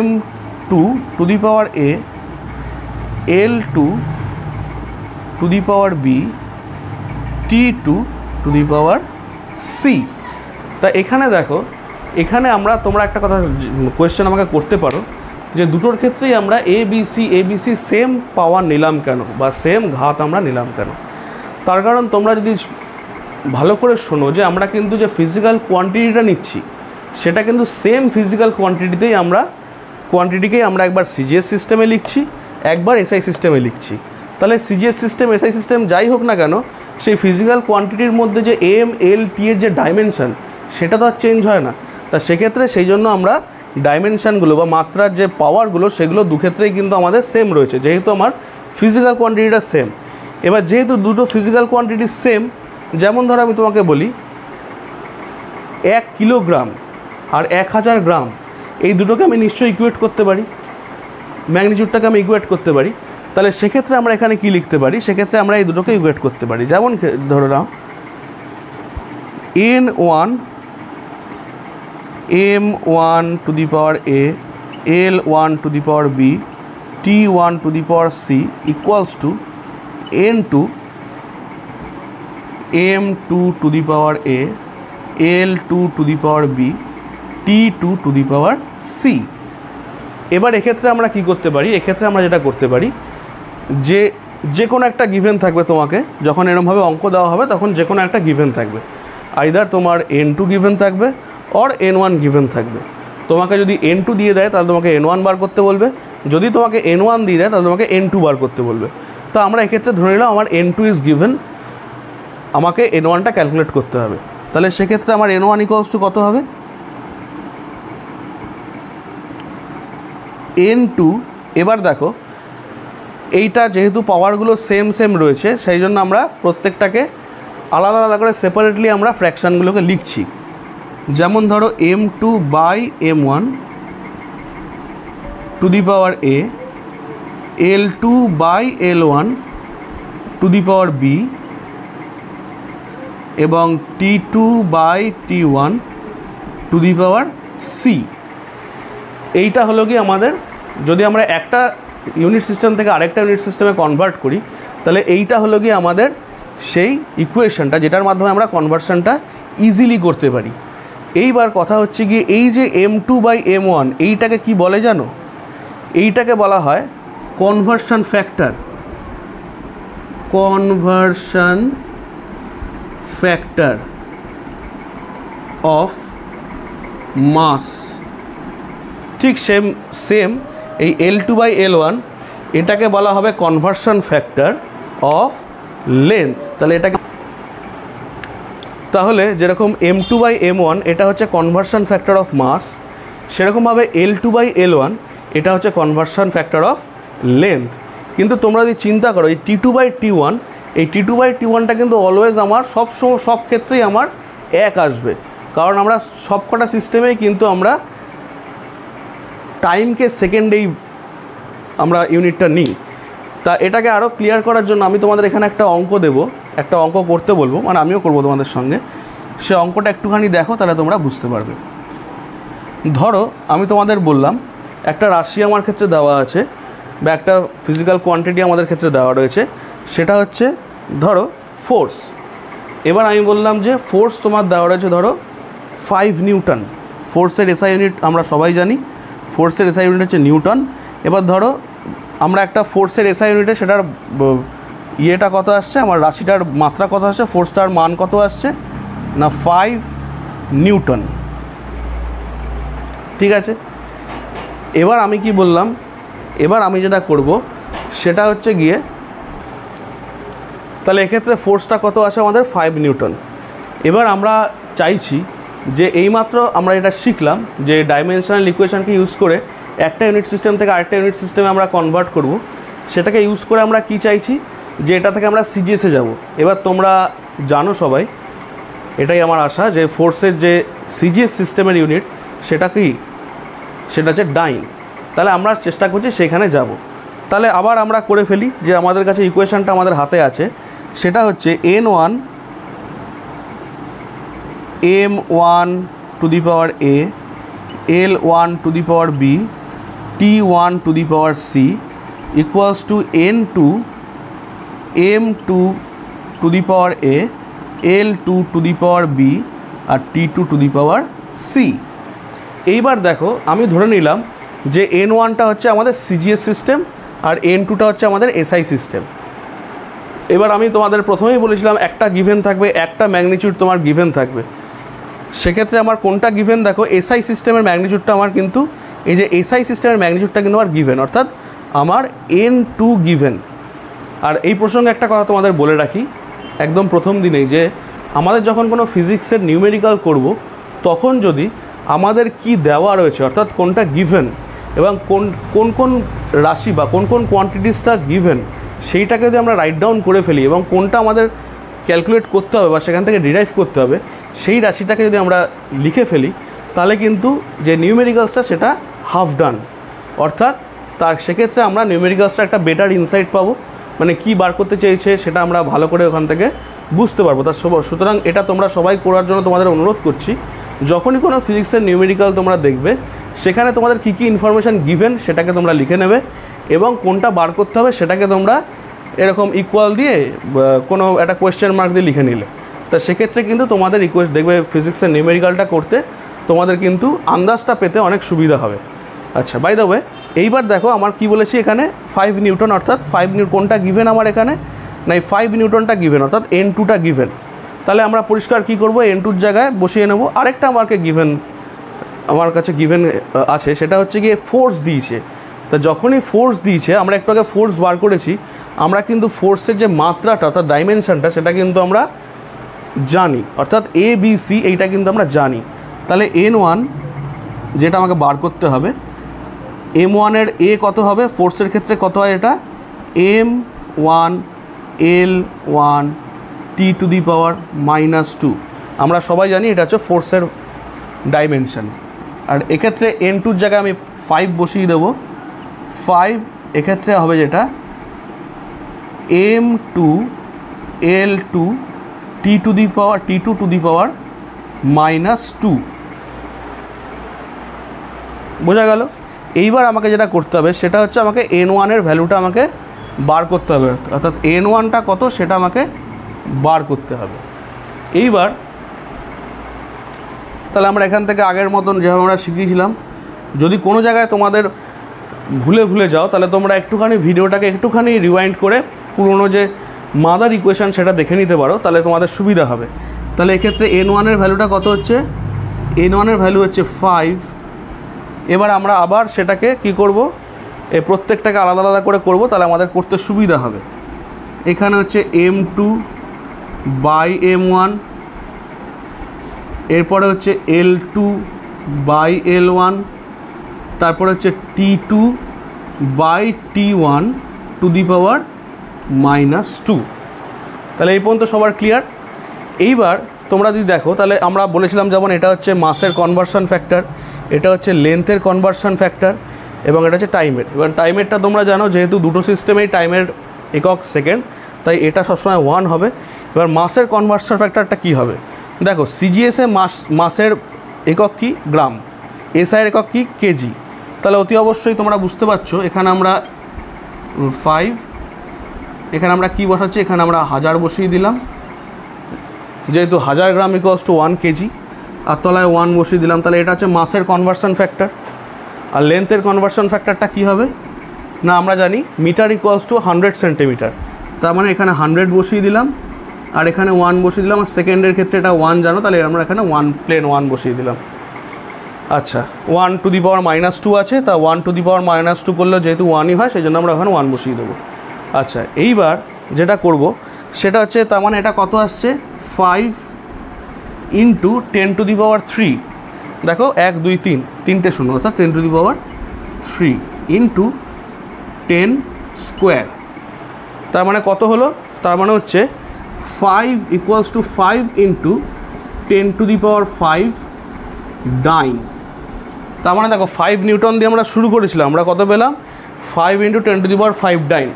m2 to the power a, l2 to the power b, t2 to the power c। তা এখানে দেখো, এখানে তোমরা একটা কথা কোয়েশ্চেন আমাকে করতে পারো যে দুটোর ক্ষেত্রেই আমরা এবিসি সেম পাওয়ার নিলাম কেন বা সেম ঘাত আমরা নিলাম কেন। তার কারণ তোমরা যদি ভালো করে শোনো যে আমরা কিন্তু যে ফিজিক্যাল কোয়ান্টিটিটা নিচ্ছি সেটা কিন্তু সেম ফিজিক্যাল কোয়ান্টিটিকেই আমরা একবার সিজিএস সিস্টেমে লিখছি, একবার এসআই সিস্টেমে লিখছি। তাহলে সিজিএস সিস্টেম এসআই সিস্টেম যাই হোক না কেন, সেই ফিজিক্যাল কোয়ান্টিটির মধ্যে যে এম এল টি এর যে ডাইমেনশন সেটা তো আর চেঞ্জ হয় না। তা সেক্ষেত্রে সেই জন্য আমরা ডাইমেনশানগুলো বা মাত্রার যে পাওয়ারগুলো সেগুলো দুক্ষেত্রেই কিন্তু আমাদের সেম রয়েছে, যেহেতু আমার ফিজিক্যাল কোয়ান্টিটিটা সেম। এবার যেহেতু দুটো ফিজিক্যাল কোয়ান্টিটি সেম, যেমন ধরো আমি তোমাকে বলি 1 কিলোগ্রাম আর 1000 গ্রাম, এই দুটোকে আমি নিশ্চয়ই ইকুয়েট করতে পারি, ম্যাগনিটিউডটাকে আমি ইকুয়েট করতে পারি। তাহলে সেক্ষেত্রে আমরা এখানে কি লিখতে পারি, সেক্ষেত্রে আমরা এই দুটোকে ইকুয়েট করতে পারি। যেমন ধরো নাও n1 m1 to the power a, l1 to the power b, t1 to the power c equals to n2 m2 to the power a, l2 to the power b, t2 to the power c। এবার এক্ষেত্রে আমরা কি করতে পারি, এক্ষেত্রে আমরা যেটা করতে পারি যে কোনো একটা গিভেন থাকবে, তোমাকে যখন এরমভাবে অঙ্ক দেওয়া হবে তখন যে কোনো একটা গিভেন থাকবে, আইদার তোমার n2 গিভেন থাকবে অর n1 গিভেন থাকবে। তোমাকে যদি n2 দিয়ে দেয় তাহলে তোমাকে n1 বার করতে বলবে, যদি তোমাকে n1 দিয়ে দেয় তাহলে তোমাকে n2 বার করতে বলবে। তো আমরা এক্ষেত্রে ধরে নিলাম আমার n2 ইজ গিভেন, আমাকে n1টা ক্যালকুলেট করতে হবে। তাহলে সেক্ষেত্রে আমার n1 ইকুয়ালস টু কত হবে, n2। এবার দেখো এইটা যেহেতু পাওয়ারগুলো সেম রয়েছে সেই জন্য আমরা প্রত্যেকটাকে আলাদা আলাদা করে সেপারেটলি আমরা ফ্র্যাকশানগুলোকে লিখছি। যেমন ধরো m2 by m1 to the power a L2 by L1 to the power B এবং T2 by T1 to the power C. এইটা হলো কি আমাদের, যদি আমরা একটা ইউনিট সিস্টেম থেকে আরেকটা ইউনিট সিস্টেমে কনভার্ট করি তাহলে এইটা হলো কি আমাদের সেই ইকুয়েশনটা যেটার মাধ্যমে আমরা কনভার্সনটা ইজিলি করতে পারি। এইবার কথা হচ্ছে গিয়ে এই যে M2 বাই M1 এইটাকে কি বলে জানো? এইটাকে বলা হয় conversion factor, conversion factor of mass. ঠিক সেম এই L2 বাই L1 এটাকে বলা হবে কনভার্সন ফ্যাক্টর অফ লেন্থ। তাহলে যেরকম M2 বাই M1 এটা হচ্ছে কনভার্সন ফ্যাক্টর অফ মাস, সেরকমভাবে L2 বাই L1 এটা হচ্ছে কনভার্সন ফ্যাক্টর অফ লেন্থ। কিন্তু তোমরা যদি চিন্তা করো এই T2 বাই T1, এই T2 বাই T1টা কিন্তু অলওয়েজ আমার সব ক্ষেত্রেই আমার এক আসবে, কারণ আমরা সব কটা সিস্টেমেই কিন্তু আমরা টাইমকে সেকেন্ডেই আমরা ইউনিটটা নিই। তা এটাকে আরও ক্লিয়ার করার জন্য আমি তোমাদের এখানে একটা অঙ্ক দেব, একটা অঙ্ক করতে বলবো, মানে আমিও করবো তোমাদের সঙ্গে। সে অঙ্কটা একটুখানি দেখো, তাহলে তোমরা বুঝতে পারবে। ধরো আমি তোমাদের বললাম একটা রাশি আমার ক্ষেত্রে দেওয়া আছে বা একটা ফিজিক্যাল কোয়ান্টিটি আমাদের ক্ষেত্রে দেওয়া রয়েছে, সেটা হচ্ছে ধরো ফোর্স। এবার আমি বললাম যে ফোর্স তোমার দেওয়া রয়েছে ধরো 5 নিউটন। ফোর্সের এসআই ইউনিট আমরা সবাই জানি, ফোর্সের এসআই ইউনিট হচ্ছে নিউটন। এবার ধরো আমরা একটা ফোর্সের এসআই ইউনিটে সেটার ইয়েটা কত আসছে, আমার রাশিটার মাত্রা কত আসছে, ফোর্সটার মান কত আসছে না 5 নিউটন। ঠিক আছে, এবার আমি কি বললাম, এবার আমি যেটা করব সেটা হচ্ছে গিয়ে তাহলে এক্ষেত্রে ফোর্সটা কত আসে আমাদের 5 নিউটন। এবার আমরা চাইছি যে এইমাত্র আমরা এটা শিখলাম যে ডাইমেনশনাল ইকুয়েশনকে ইউজ করে একটা ইউনিট সিস্টেম থেকে আরেকটা ইউনিট সিস্টেমে আমরা কনভার্ট করব। সেটাকে ইউজ করে আমরা কি চাইছি যে এটা থেকে আমরা সিজিএসে যাব। এবার তোমরা জানো সবাই, এটাই আমার আশা, যে ফোর্সের যে সিজিএস সিস্টেমের ইউনিট সেটা কি, সেটা হচ্ছে ডাইন। তাহলে আমরা চেষ্টা করছি সেখানে যাব। তাহলে আবার আমরা করে ফেলি যে আমাদের কাছে ইকুয়েশনটা আমাদের হাতে আছে, সেটা হচ্ছে N1 M1 to the power A, L1 to the power B, T1 to the power C equals to N2 M2 to the power A, L2 to the power B আর T2 to the power C। এইবার দেখো আমি ধরে নিলাম যে N1টা হচ্ছে আমাদের CGS system আর N2টা হচ্ছে আমাদের এসআই সিস্টেম। এবার আমি তোমাদের প্রথমেই বলেছিলাম একটা গিভেন থাকবে, একটা ম্যাগনিটিউড তোমার গিভেন থাকবে। সেক্ষেত্রে আমার কোনটা গিভেন দেখো, এসআই সিস্টেমের ম্যাগনিটিউডটা আমার কিন্তু এই যে এসআই সিস্টেমের ম্যাগনিটিউডটা কিন্তু আমার গিভেন, অর্থাৎ আমার N2 গিভেন। আর এই প্রসঙ্গে একটা কথা তোমাদের বলে রাখি একদম প্রথম দিনেই, যে আমাদের যখন কোনো ফিজিক্সের নিউমেরিক্যাল করব তখন যদি আমাদের কি দেওয়া রয়েছে অর্থাৎ কোনটা গিভেন এবং কোন কোন রাশি বা কোন কোন কোয়ান্টিটিসটা গিভেন সেইটাকে যদি আমরা রাইট ডাউন করে ফেলি এবং কোনটা আমাদের ক্যালকুলেট করতে হবে বা সেখান থেকে ডিরাইভ করতে হবে সেই রাশিটাকে যদি আমরা লিখে ফেলি তাহলে কিন্তু যে নিউমেরিক্যালসটা সেটা হাফ ডান, অর্থাৎ তার সেক্ষেত্রে আমরা নিউমেরিক্যালসটা একটা বেটার ইনসাইট পাবো, মানে কি বার করতে চেয়েছে সেটা আমরা ভালো করে ওখান থেকে বুঝতে পারবো। সুতরাং এটা তোমরা সবাই করার জন্য তোমাদের অনুরোধ করছি, যখনই কোনো ফিজিক্সের নিউমেরিক্যাল তোমরা দেখবে সেখানে তোমাদের কী কী ইনফরমেশান গিভেন সেটাকে তোমরা লিখে নেবে এবং কোনটা বার করতে হবে সেটাকে তোমরা এরকম ইকুয়াল দিয়ে কোনো একটা কোয়েশ্চেন মার্ক দিয়ে লিখে নিলে, তা সেক্ষেত্রে কিন্তু তোমাদের দেখবে ফিজিক্সের নিউমেরিক্যালটা করতে তোমাদের কিন্তু আন্দাজটা পেতে অনেক সুবিধা হবে। আচ্ছা, বাই দ্য ওয়ে এইবার দেখো আমার কি বলেছি এখানে 5 নিউটন, অর্থাৎ 5 নিউটন কোনটা গিভেন আমার এখানে না, এই 5 নিউটনটা গিভেন অর্থাৎ N2টা গিভেন। তাহলে আমরা পরিষ্কার কি করব, N2-র জায়গায় বসিয়ে নেব আরেকটা আমাকে গিভেন, আমার কাছে গিভেন আছে, সেটা হচ্ছে গিয়ে ফোর্স দিয়েছে। তা যখনই ফোর্স দিয়েছে, আমরা একটু আগে ফোর্স বার করেছি, আমরা কিন্তু ফোর্সের যে মাত্রাটা অর্থাৎ ডাইমেনশনটা সেটা কিন্তু আমরা জানি, অর্থাৎ ABC এইটা কিন্তু আমরা জানি। তাহলে N1 যেটা আমাকে বার করতে হবে, M1-এর A কত হবে, ফোর্সের ক্ষেত্রে কত হয় এটা M1 L1 T two the power -2। আমরা সবাই জানি এটা হচ্ছে ফোর্সের ডাইমেনশন। আর এক্ষেত্রে N2-র জায়গায় আমি 5 বসিয়ে দেবো, 5 এক্ষেত্রে হবে যেটা m2 l2 t2 to the power -2। বোঝা গেল? এইবার আমাকে যেটা করতে হবে সেটা হচ্ছে আমাকে n1 এর ভ্যালুটা আমাকে বার করতে হবে, অর্থাৎ n1টা কত সেটা আমাকে বার করতে হবে। এইবার তাহলে আমরা এখান থেকে আগের মতন যেভাবে আমরা শিখিয়েছিলাম, যদি কোনো জায়গায় তোমাদের ভুলে যাও তাহলে তোমরা একটুখানি ভিডিওটাকে একটুখানি রিওয়াইন্ড করে পুরনো যে মাদার ইকুয়েশান সেটা দেখে নিতে পারো, তাহলে তোমাদের সুবিধা হবে। তাহলে এক্ষেত্রে n1 এর ভ্যালুটা কত হচ্ছে? n1 এর ভ্যালু হচ্ছে 5। এবার আমরা আবার সেটাকে কি করব, এই প্রত্যেকটাকে আলাদা আলাদা করে করব, তাহলে আমাদের করতে সুবিধা হবে। এখানে হচ্ছে m2 বাই m1, এরপরে হচ্ছে l2 বাই l1, তারপরে হচ্ছে t2 by t1 to the power -2। তাহলে এই পর্যন্ত সবার ক্লিয়ার? এইবার তোমরা যদি দেখো তাহলে আমরা বলেছিলাম যেমন এটা হচ্ছে মাসের কনভার্সন ফ্যাক্টর, এটা হচ্ছে লেন্থের কনভার্সন ফ্যাক্টর, এবং এটা হচ্ছে টাইমের। এবার টাইমেরটা তোমরা জানো যেহেতু দুটো সিস্টেমেই টাইমের একক সেকেন্ড, তাই এটা সবসময় 1 হবে। এবার মাসের কনভার্সন ফ্যাক্টরটা কী হবে? দেখো সিজিএসে মাসের একক কি? গ্রাম। এসআইয়ের একক কি? কেজি। তাহলে অতি অবশ্যই তোমরা বুঝতে পারছো এখানে আমরা 5, এখানে আমরা কি বসাচ্ছি? এখানে আমরা 1000 বসিয়ে দিলাম, যেহেতু 1000 গ্রাম ইকুয়ালস টু 1 কেজি, আর তলায় 1 বসিয়ে দিলাম। তাহলে এটা হচ্ছে মাসের কনভার্সন ফ্যাক্টর। আর লেন্থের কনভার্সন ফ্যাক্টরটা কী হবে না, আমরা জানি মিটার ইকুয়ালস টু 100 সেন্টিমিটার। তার মানে এখানে 100 বসিয়ে দিলাম, আর এখানে 1 বসিয়ে দিলাম। আর সেকেন্ডের ক্ষেত্রে এটা 1 জানো, তাহলে আমরা এখানে 1 বসিয়ে দিলাম। আচ্ছা, 1 টু দি পাওয়ার -2 আছে, তা 1 টু দি পাওয়ার -2 করলে যেহেতু 1ই হয় সেই জন্য আমরা ওখানে 1 বসিয়ে দেবো। আচ্ছা, এইবার যেটা করব সেটা হচ্ছে, তার মানে এটা কত আসছে? 5 ইন্টু 10 টু দি পাওয়ার 3। দেখো 1 2 3, তিনটে শূন্য, অর্থাৎ 10 to the power 3 into 10 square. তার মানে কত হলো? তার মানে হচ্ছে 5 equals to 5 into 10 to the power 5 dyne. তার মানে দেখো 5 নিউটন দিয়ে আমরা শুরু করেছিলাম, আমরা কত পেলাম? 5 ইন্টু 10 টু দি পাওয়ার 5 ডাইন।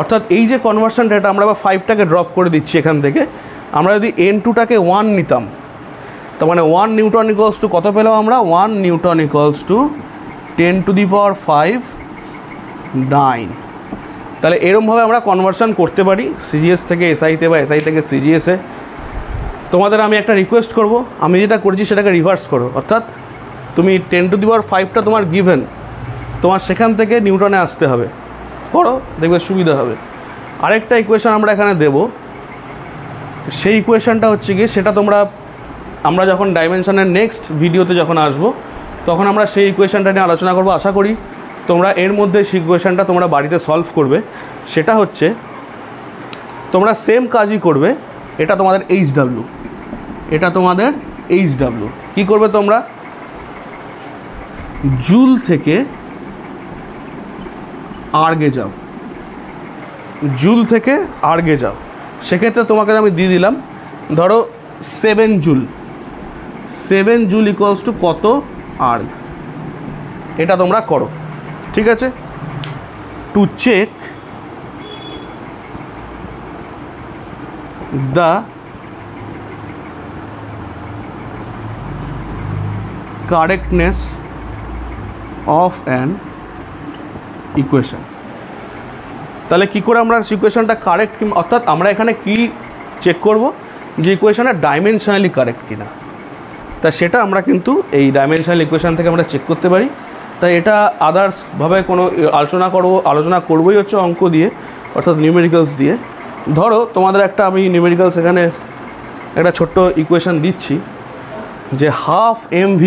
অর্থাৎ এই যে কনভার্সনটা, এটা আমরা আবার 5টাকে ড্রপ করে দিচ্ছি এখান থেকে। আমরা যদি n2টাকে 1 নিতাম, তার মানে 1 নিউটন ইকুয়ালস টু কত পেলাম আমরা? 1 newton equals to 10 to the power 5 dyne. তাহলে এরমভাবে আমরা কনভার্সন করতে পারি সিজিএস থেকে এসআইতে বা এসআই থেকে সিজিএসে। তোমাদের আমি একটা রিকোয়েস্ট করব, আমি যেটা করছি সেটাকে রিভার্স করো, অর্থাৎ তুমি 10 টু দি পাওয়ার 5টা তোমার গিভেন, তোমার সেখান থেকে নিউটনে আসতে হবে। করো, দেখবে সুবিধা হবে। আরেকটা ইকুয়েশান আমরা এখানে দেব, সেই ইকুয়েশানটা হচ্ছে গিয়ে সেটা আমরা যখন ডাইমেনশনের নেক্সট ভিডিওতে যখন আসবো তখন আমরা সেই ইকুয়েশানটা নিয়ে আলোচনা করব। আশা করি তোমরা এর মধ্যে সেই ইকুয়েশানটা তোমরা বাড়িতে সলভ করবে। সেটা হচ্ছে তোমরা সেম কাজই করবে, এটা তোমাদের HW, এটা তোমাদের HW। কী করবে তোমরা? জুল থেকে আর্গে যাও, জুল থেকে আর্গে যাও। সেক্ষেত্রে তোমাকে আমি দিয়ে দিলাম, ধরো 7 জুল, 7 জুল ইকুয়ালস টু কত আর্গ, এটা তোমরা করো। ঠিক আছে? To check the correctness of an equation. তাহলে কী করে আমরা ইকুয়েশনটা কারেক্ট, অর্থাৎ আমরা এখানে কি চেক করব যে ইকুয়েশনটা ডাইমেনশনালি কারেক্ট কিনা। তা সেটা আমরা কিন্তু এই ডাইমেনশনাল ইকুয়েশন থেকে আমরা চেক করতে পারি। তাই এটা আদার্সভাবে কোনো আলোচনা করবোই হচ্ছে অঙ্ক দিয়ে, অর্থাৎ নিউমেরিক্যালস দিয়ে। ধরো তোমাদের একটা আমি নিউমেরিক্যালস এখানে একটা ছোট্ট ইকুয়েশন দিচ্ছি যে হাফ mv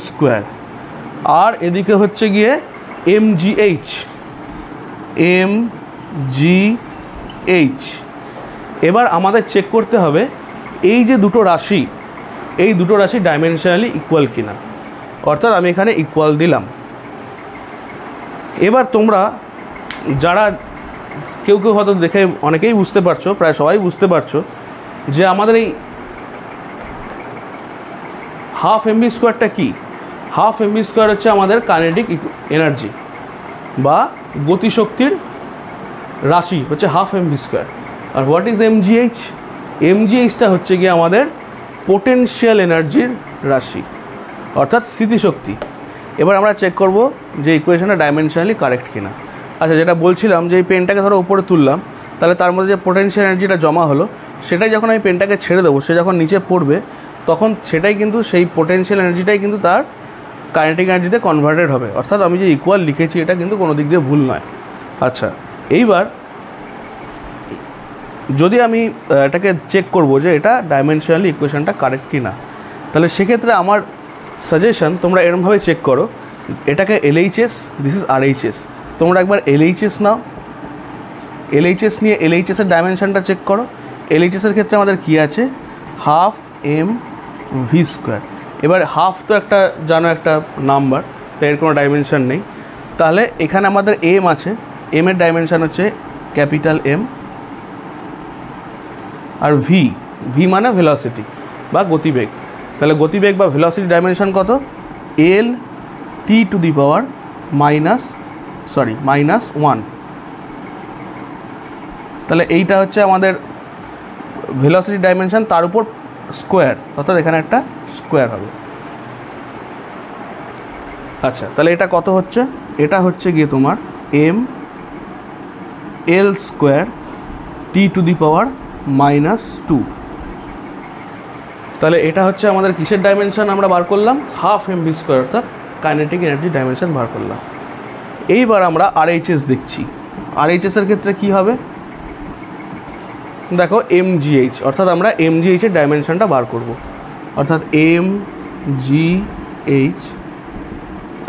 স্কোয়ার আর এদিকে হচ্ছে গিয়ে mgh। এবার আমাদের চেক করতে হবে এই যে দুটো রাশি, এই দুটো রাশি ডাইমেনশনালি ইকুয়াল কিনা, অর্থাৎ আমি এখানে ইকুয়াল দিলাম। এবার তোমরা যারা কেউ হয়তো দেখে অনেকেই বুঝতে পারছো, প্রায় সবাই বুঝতে পারছো যে আমাদের এই হাফ mv স্কোয়ারটা কী। হাফ এমভি স্কোয়ার হচ্ছে আমাদের কাইনেটিক এনার্জি বা গতিশক্তির রাশি হচ্ছে হাফ এমভি স্কোয়ার। আর হোয়াট ইজ এমজিএইচ? এমজিএইচটা হচ্ছে গিয়ে আমাদের পোটেনশিয়াল এনার্জির রাশি অর্থাৎ স্থিতিশক্তি। এবার আমরা চেক করব যে ইকুয়েশনটা ডাইমেনশনালি কারেক্ট কিনা। আচ্ছা, যেটা বলছিলাম যে এই পেনটাকে ধরো উপরে তুললাম, তাহলে তার মধ্যে যে পোটেনশিয়াল এনার্জিটা জমা হলো সেটাই যখন আমি পেনটাকে ছেড়ে দেবো, সে যখন নিচে পড়বে তখন সেটাই কিন্তু সেই পোটেনশিয়াল এনার্জিটাই কিন্তু তার কাইনেটিক এনার্জিতে কনভার্টেড হবে। অর্থাৎ আমি যে ইকুয়াল লিখেছি এটা কিন্তু কোনো দিক দিয়ে ভুল নয়। আচ্ছা, এইবার যদি আমি এটাকে চেক করব যে এটা ডাইমেনশনালি ইকুয়েশনটা কারেক্ট কি না, তাহলে সেক্ষেত্রে আমার সাজেশন তোমরা এরকমভাবে চেক করো, এটাকে এলএইচএস, দিস ইজ আরএইচএস, তোমরা একবার এলএইচএস নাও, এলএইচএস নিয়ে এলএইচএসের ডাইমেনশনটা চেক করো। এলএইচএসের ক্ষেত্রে আমাদের কী আছে? হাফ এম ভি স্কোয়ার। এবার হাফ তো একটা জানো একটা নাম্বার, তো এর কোনো ডাইমেনশন নেই। তাহলে এখানে আমাদের এম আছে, এম এর ডাইমেনশন হচ্ছে ক্যাপিটাল এম, আর ভি, ভি মানে ভেলোসিটি বা গতিবেগ। তাহলে গতিবেগ বা ভেলোসিটি ডাইমেনশন কত? এল T to the power minus 1। তাহলে এইটা হচ্ছে আমাদের ভেলোসিটি ডাইমেনশন, তার উপর স্কোয়ার, অর্থাৎ এখানে একটা স্কোয়ার হবে। আচ্ছা, তাহলে এটা কত হচ্ছে? এটা হচ্ছে গিয়ে তোমার M L square T to the power -2। তাহলে এটা হচ্ছে আমাদের কিসের ডাইমেনশন আমরা বার করলাম? হাফ এম ভি স্কোয়ার, অর্থাৎ কাইনেটিক এনার্জি ডাইমেনশন বার করলাম। এইবার আমরা আরএইচএস দেখছি। আরএইচএসের ক্ষেত্রে কি হবে? দেখো এমজিএইচ, অর্থাৎ আমরা এমজিএইচের ডাইমেনশনটা বার করব। অর্থাৎ এম জি এইচ,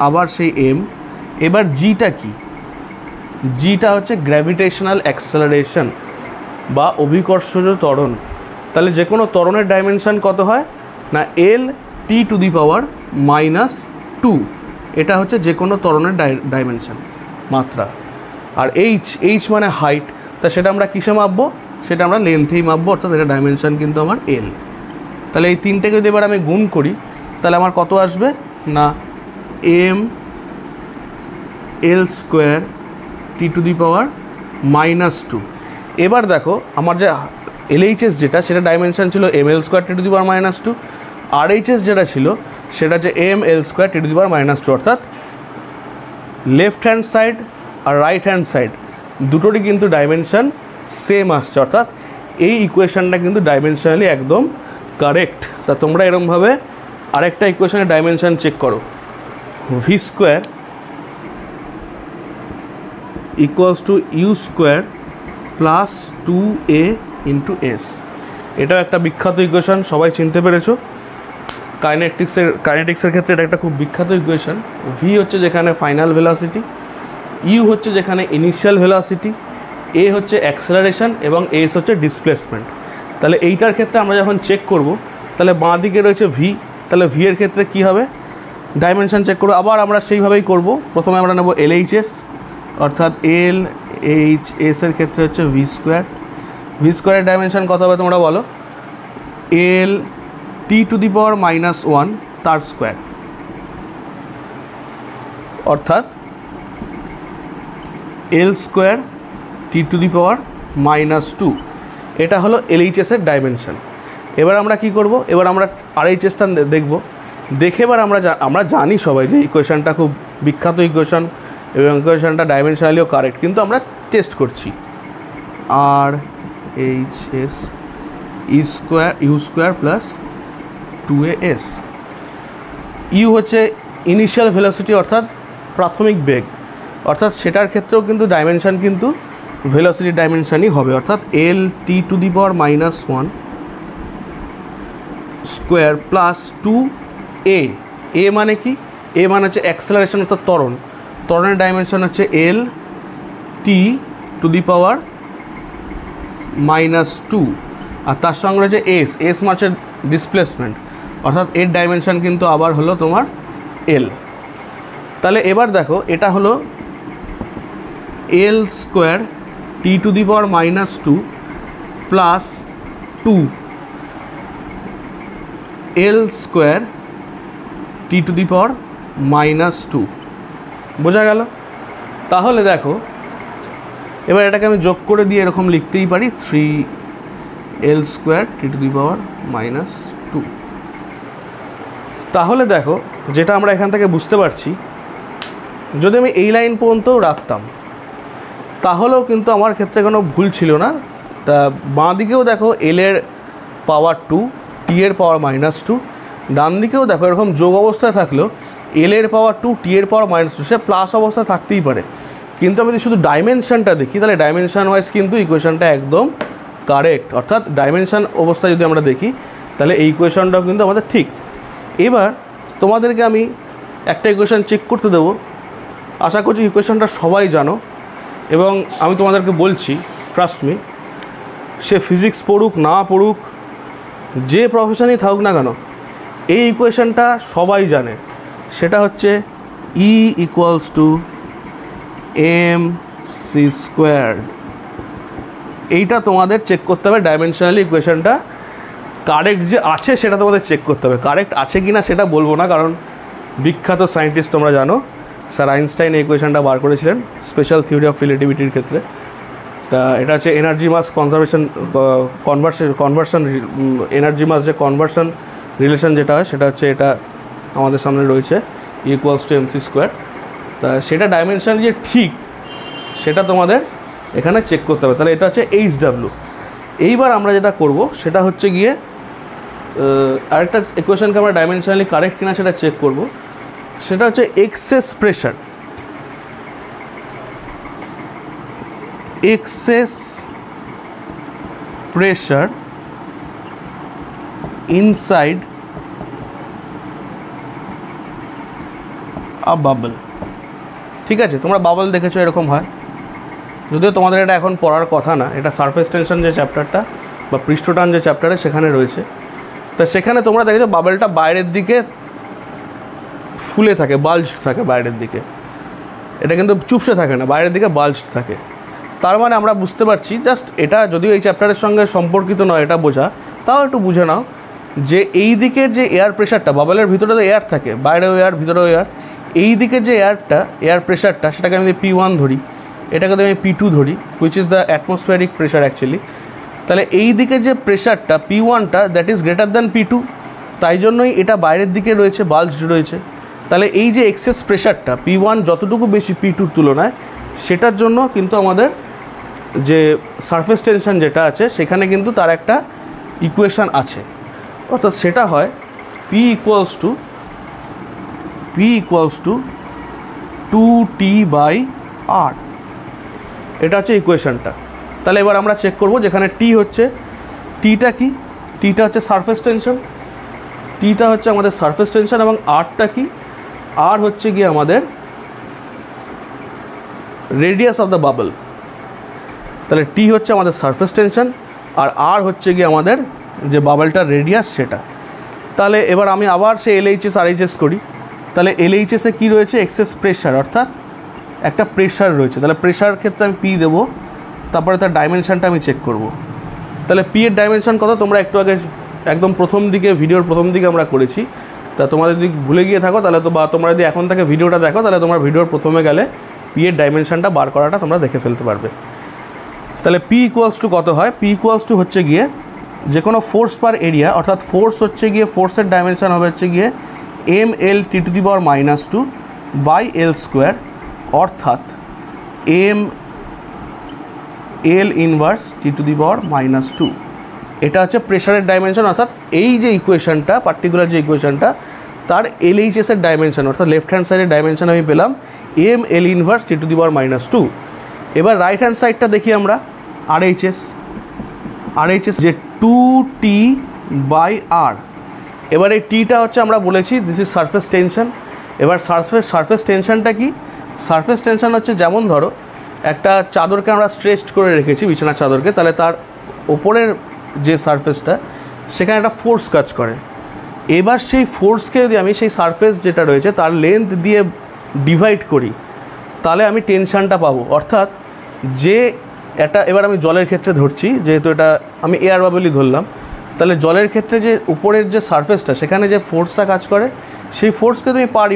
আবার সেই এম। এবার জিটা কি? জিটা হচ্ছে গ্র্যাভিটেশনাল অ্যাক্সেলারেশন বা অভিকর্ষজ ত্বরণ। তাহলে যে কোনো ত্বরণের ডাইমেনশন কত হয় না? এল টি টু দি পাওয়ার -2। এটা হচ্ছে যে কোনো ত্বরণের ডাইমেনশন, মাত্রা। আর এইচ মানে হাইট, তা সেটা আমরা কিসে মাপবো? সেটা আমরা লেন্থেই মাপবো, অর্থাৎ এটা ডাইমেনশন কিন্তু আমার এল। তাহলে এই তিনটেকে যদি এবার আমি গুণ করি তাহলে আমার কত আসবে না? M L square T to the power -2। এবার দেখো আমার যে এলএইচএস যেটা, সেটা ডাইমেনশন ছিল M L square T to the power -2। RHS যেটা ছিল সেটা হচ্ছে M L square T to the power -2। অর্থাৎ লেফট হ্যান্ড সাইড আর রাইট হ্যান্ড সাইড দুটোরই কিন্তু ডাইমেনশন সেম আসছে, অর্থাৎ এই ইকুয়েশনটা কিন্তু ডাইমেনশনালি একদম কারেক্ট। তা তোমরা এরকমভাবে আরেকটা ইকুয়েশনের ডাইমেনশন চেক করো। V square equals to U square plus 2a into S. এটাও একটা বিখ্যাত ইকুয়েশন, সবাই চিনতে পেরেছো। কাইনেটিক্সের ক্ষেত্রে এটা একটা খুব বিখ্যাত ইকুয়েশন। ভি হচ্ছে যেখানে ফাইনাল ভেলোসিটি, ইউ হচ্ছে যেখানে ইনিশিয়াল ভেলোসিটি, এ হচ্ছে অ্যাক্সেলারেশন এবং এস হচ্ছে ডিসপ্লেসমেন্ট। তাহলে এইটার ক্ষেত্রে আমরা যখন চেক করব তাহলে বাঁ দিকে রয়েছে ভি, তাহলে ভি এর ক্ষেত্রে কী হবে? ডাইমেনশন চেক করবো। আবার আমরা সেইভাবেই করব। প্রথমে আমরা নেব এলএইচএস, অর্থাৎ এল এইচ এসের ক্ষেত্রে হচ্ছে ভি স্কোয়ার। ভি স্কোয়ারের ডাইমেনশন কত হবে তোমরা বলো? এল টি টু দি পাওয়ার -1 তার স্কোয়ার, অর্থাৎ এল square T to the power -2। এটা হলো এলএইচএসের ডাইমেনশন। এবার আমরা কি করব? এবার আমরা আরএইচএসটা দেখব। দেখে এবার আমরা জানি সবাই যে ইকুয়েশনটা খুব বিখ্যাত ইকুয়েশন এবং ইকুয়েশনটা ডাইমেনশনালিও কারেক্ট, কিন্তু আমরা টেস্ট করছি। R H S U square plus 2as। U হচ্ছে ইনিশিয়াল ভেলোসিটি, অর্থাৎ প্রাথমিক বেগ, অর্থাৎ সেটার ক্ষেত্রেও কিন্তু ডাইমেনশন কিন্তু ভেলোসিটি ডাইমেনশনই হবে, অর্থাৎ L T to the power -1 square plus 2a। A মানে কি? এ মানে হচ্ছে অ্যাক্সেলারেশন, অর্থাৎ ত্বরণ। ত্বরণের ডাইমেনশন হচ্ছে এল টি টু দি পাওয়ার -2, আর তার সঙ্গে রয়েছে এস মানে হচ্ছে ডিসপ্লেসমেন্ট, অর্থাৎ এর ডাইমেনশন কিন্তু আবার হলো তোমার এল। তাহলে এবার দেখো এটা হলো L square T to the power -2 plus 2 L square T to the power -2 বোঝা গেল। তাহলে দেখো এবার এটাকে আমি যোগ করে দিয়ে এরকম লিখতেই পারি 3l² T⁻²। তাহলে দেখো যেটা আমরা এখান থেকে বুঝতে পারছি, যদি আমি এই লাইন পর্যন্তও রাখতাম তাহলেও কিন্তু আমার ক্ষেত্রে কোনো ভুল ছিল না। তা বাঁ দিকেও দেখো l এর পাওয়ার 2, t এর পাওয়ার -2, ডান দিকেও দেখো এরকম যোগ অবস্থায় থাকলেও l এর পাওয়ার 2, t এর পাওয়ার -2, সে প্লাস অবস্থায় থাকতেই পারে। কিন্তু আমি যদি শুধু ডাইমেনশনটা দেখি তাহলে ডাইমেনশন ওয়াইজ কিন্তু ইকুয়েশনটা একদম কারেক্ট, অর্থাৎ ডাইমেনশন অবস্থায় যদি আমরা দেখি তাহলে এই ইকুয়েশনটাও কিন্তু আমাদের ঠিক। এবার তোমাদেরকে আমি একটা ইকুয়েশন চেক করতে দেবো, আশা করছি ইকুয়েশনটা সবাই জানো, এবং আমি তোমাদেরকে বলছি ট্রাস্ট মি, সে ফিজিক্স পড়ুক না পড়ুক, যে প্রফেশনেই থাকুক না কেন, এই ইকুয়েশনটা সবাই জানে। সেটা হচ্ছে E = mc²। এইটা তোমাদের চেক করতে হবে, ডাইমেনশনালি ইকুয়েশনটা কারেক্ট যে আছে সেটা তোমাদের চেক করতে হবে। কারেক্ট আছে কি না সেটা বলবো না, কারণ বিখ্যাত সায়েন্টিস্ট তোমরা জানো, স্যার আইনস্টাইন এই ইকুয়েশনটা বার করেছিলেন স্পেশাল থিওরি অফ রিলেটিভিটির ক্ষেত্রে। তা এটা হচ্ছে এনার্জি মাস কনভার্সন এনার্জি মাস যে কনভার্সন রিলেশন যেটা হয় সেটা হচ্ছে এটা আমাদের সামনে রয়েছে E = mc²। তা সেটা ডাইমেনশন যে ঠিক সেটা তোমাদের এখানে চেক করতে হবে। তাহলে এটা হচ্ছে HW। এইবার আমরা যেটা করব সেটা হচ্ছে গিয়ে আরেকটা ইকুয়েশনকে আমরা ডাইমেনশনালি কারেক্ট কিনা সেটা চেক করব। সেটা হচ্ছে এক্সেস প্রেশার ইনসাইড আ বাবল। ঠিক আছে, তোমরা বাবল দেখেছো এরকম হয়, যদিও তোমাদের এটা এখন পড়ার কথা না, এটা সারফেস টেনশন যে চ্যাপ্টারটা বা পৃষ্ঠটান যে চ্যাপ্টারে সেখানে রয়েছে। তা সেখানে তোমরা দেখেছো বাবলটা বাইরের দিকে ফুলে থাকে, বাল্জড থাকে বাইরের দিকে, এটা কিন্তু চুপসে থাকে না, বাইরের দিকে বাল্জড থাকে। তার মানে আমরা বুঝতে পারছি, জাস্ট এটা যদিও এই চ্যাপ্টারের সঙ্গে সম্পর্কিত নয় এটা বোঝা, তাও একটু বুঝে নাও যে এই দিকের যে এয়ার প্রেশারটা, বাবলের ভিতরে তো এয়ার থাকে, বাইরেও এয়ার ভিতরেও এয়ার, এই দিকের যে এয়ার প্রেশারটা সেটাকে আমি P1 ধরি, এটাকে আমি P2 ধরি, which is the atmospheric pressure actually. তাহলে এই দিকে যে প্রেশারটা P1টা that is greater than P2, তাই জন্যই এটা বাইরের দিকে রয়েছে, বাল্জড রয়েছে। তাহলে এই যে এক্সেস প্রেশারটা P1 যতটুকু বেশি P2র তুলনায়, সেটার জন্য কিন্তু আমাদের যে সারফেস টেনশন যেটা আছে সেখানে কিন্তু তার একটা ইকুয়েশান আছে, অর্থাৎ সেটা হয় P = 2T/R। এটা হচ্ছে ইকুয়েশানটা। তাহলে এবার আমরা চেক করব, যেখানে T হচ্ছে, টিটা কি, টিটা হচ্ছে সারফেস টেনশন, টিটা হচ্ছে আমাদের সারফেস টেনশন, এবং আরটা কি, আর হচ্ছে গিয়ে আমাদের রেডিয়াস অফ দ্য বাবল। তাহলে টি হচ্ছে আমাদের সারফেস টেনশন আর আর হচ্ছে গিয়ে আমাদের যে বাবলটার রেডিয়াস সেটা। তাহলে এবার আমি আবার সে LHS RHS করি। তাহলে LHSে কী রয়েছে, এক্সেস প্রেশার, অর্থাৎ একটা প্রেশার রয়েছে। তাহলে প্রেশার ক্ষেত্রে আমি পি দেবো, তারপরে তার ডাইমেনশানটা আমি চেক করব। তাহলে পি এর ডাইমেনশান কত তোমরা একটু আগে একদম প্রথম দিকে, ভিডিওর প্রথম দিকে আমরা করেছি। তা তোমাদের যদি ভুলে গিয়ে থাকো তাহলে তো, বা তোমরা যদি এখন থেকে ভিডিওটা দেখো তাহলে তোমরা ভিডিওর প্রথমে গেলে পি এর ডাইমেনশানটা বার করাটা তোমরা দেখে ফেলতে পারবে। তাহলে পি ইকুয়ালস টু কত হয়, পি ইকুয়ালস টু হচ্ছে গিয়ে যে কোনো ফোর্স পার এরিয়া, অর্থাৎ ফোর্স হচ্ছে গিয়ে, ফোর্সের ডাইমেনশান হবে হচ্ছে গিয়ে mL/T⁻²/L², অর্থাৎ mL−T⁻²। এটা হচ্ছে প্রেশারের ডাইমেনশন, অর্থাৎ এই যে ইকুয়েশনটা, পার্টিকুলার যে ইকুয়েশনটা, তার LHS-এর ডাইমেনশন, অর্থাৎ লেফট হ্যান্ড সাইডের ডাইমেনশন আমি পেলাম mL−T⁻²। এবার রাইট হ্যান্ড সাইডটা দেখি আমরা, RHS যে 2T/R। এবার এই টিটা হচ্ছে আমরা বলেছি দিস ইজ সারফেস টেনশন। এবার সারফেস টেনশনটা কি, সারফেস টেনশন হচ্ছে যেমন ধরো একটা চাদরকে আমরা স্ট্রেচড করে রেখেছি, বিছানার চাদরকে, তাহলে তার ওপরের যে সারফেসটা সেখানে একটা ফোর্স কাজ করে। এবার সেই ফোর্সকে যদি আমি সেই সারফেস যেটা রয়েছে তার লেন্থ দিয়ে ডিভাইড করি তাহলে আমি টেনশানটা পাবো। অর্থাৎ যে এটা, এবার আমি জলের ক্ষেত্রে ধরছি, যেহেতু এটা আমি এয়ার বাবলই ধরলাম, তাহলে জলের ক্ষেত্রে যে উপরের যে সারফেসটা সেখানে যে ফোর্সটা কাজ করে সেই ফোর্সকে তুমি পার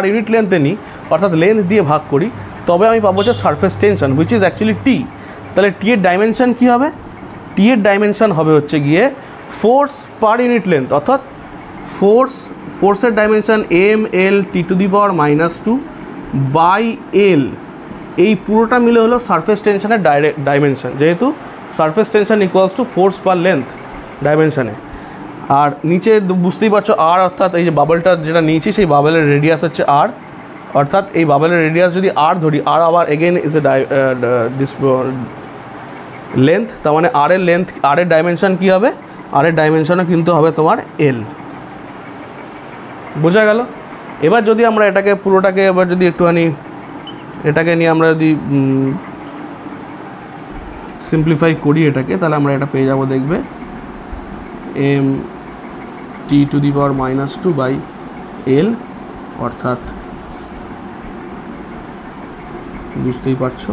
ইউনিট লেন্থে নিই, অর্থাৎ লেন্থ দিয়ে ভাগ করি, তবে আমি পাবো যে surface tension which is actually T. তাহলে টি এর ডাইমেনশন কী হবে? টি এর ডাইমেনশন হবে হচ্ছে গিয়ে ফোর্স পার ইউনিট লেন্থ, অর্থাৎ ফোর্সের dimension M L T to the power -2 by L, এই পুরোটা মিলে হলো সারফেস টেনশনের ডাইমেনশন, যেহেতু surface tension equals to force per length ডাইমেনশনে। আর নিচে বুঝতেই পারছো আর, অর্থাৎ এই যে বাবলটা যেটা নিয়েছি সেই বাবলের রেডিয়াস হচ্ছে আর, অর্থাৎ এই বাবলের রেডিয়াস যদি আর ধরি, আর আবার এগেন ইজ এ লেন্থ, তার মানে আর এর লেন্থ, আর এর ডাইমেনশন কী হবে? আর এর ডাইমেনশনও কিন্তু হবে তোমার এল। বোঝা গেল? এবার যদি আমরা এটাকে পুরোটাকে এবার যদি একটুখানি এটাকে নিয়ে আমরা যদি সিম্পলিফাই করি এটাকে, তাহলে আমরা এটা পেয়ে যাবো, দেখবে M T to the power -2 by L, অর্থাৎ বুঝতেই পারছো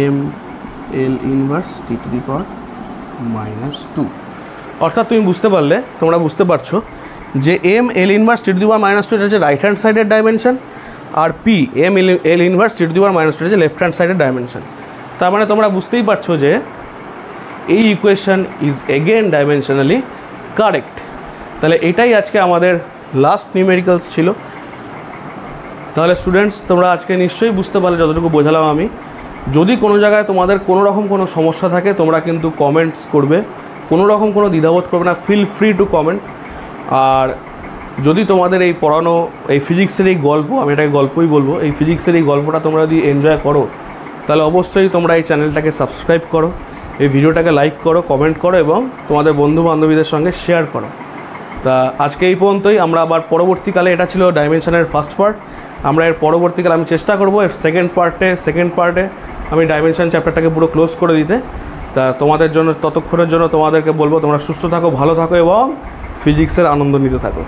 M L inverse T to the power -2। অর্থাৎ তোমরা বুঝতে পারছো যে M L inverse T to the power -2 এটা হচ্ছে রাইট হ্যান্ড সাইডের ডাইমেনশন, আর P M L inverse T to the power -2 এটা হচ্ছে লেফট হ্যান্ড সাইডের ডাইমেনশন। তার মানে তোমরা বুঝতেই পারছো যে এই equation is again dimensionally correct. তাহলে এটাই আজকে আমাদের লাস্ট নিউমেরিক্যালস ছিল। তাহলে স্টুডেন্টস, তোমরা আজকে নিশ্চয়ই বুঝতে পারলে যতটুকু বোঝালাম আমি। যদি কোনো জায়গায় তোমাদের কোনো রকম কোনো সমস্যা থাকে, তোমরা কিন্তু কমেন্টস করবে, কোনো রকম কোনো দ্বিধাবোধ করবে না, ফিল ফ্রি টু কমেন্ট। আর যদি তোমাদের এই পড়ানো এই ফিজিক্সের এই গল্প, আমি এটাকে গল্পই বলবো, এই ফিজিক্সের এই গল্পটা তোমরা যদি এনজয় করো, তাহলে অবশ্যই তোমরা এই চ্যানেলটাকে সাবস্ক্রাইব করো, এই ভিডিওটাকে লাইক করো, কমেন্ট করো এবং তোমাদের বন্ধু বান্ধবীদের সঙ্গে শেয়ার করো। তা আজকে এই পর্যন্তই। আমরা আবার পরবর্তীকালে, এটা ছিল ডাইমেনশনের ফার্স্ট পার্ট, আমরা এর পরবর্তীকালে আমি চেষ্টা করবো এর সেকেন্ড পার্টে আমি ডাইমেনশন চ্যাপ্টারটাকে পুরো ক্লোজ করে দিতে। তা তোমাদের জন্য, ততক্ষণের জন্য তোমাদেরকে বলবো তোমরা সুস্থ থাকো, ভালো থাকো এবং ফিজিক্সের আনন্দ নিতে থাকো।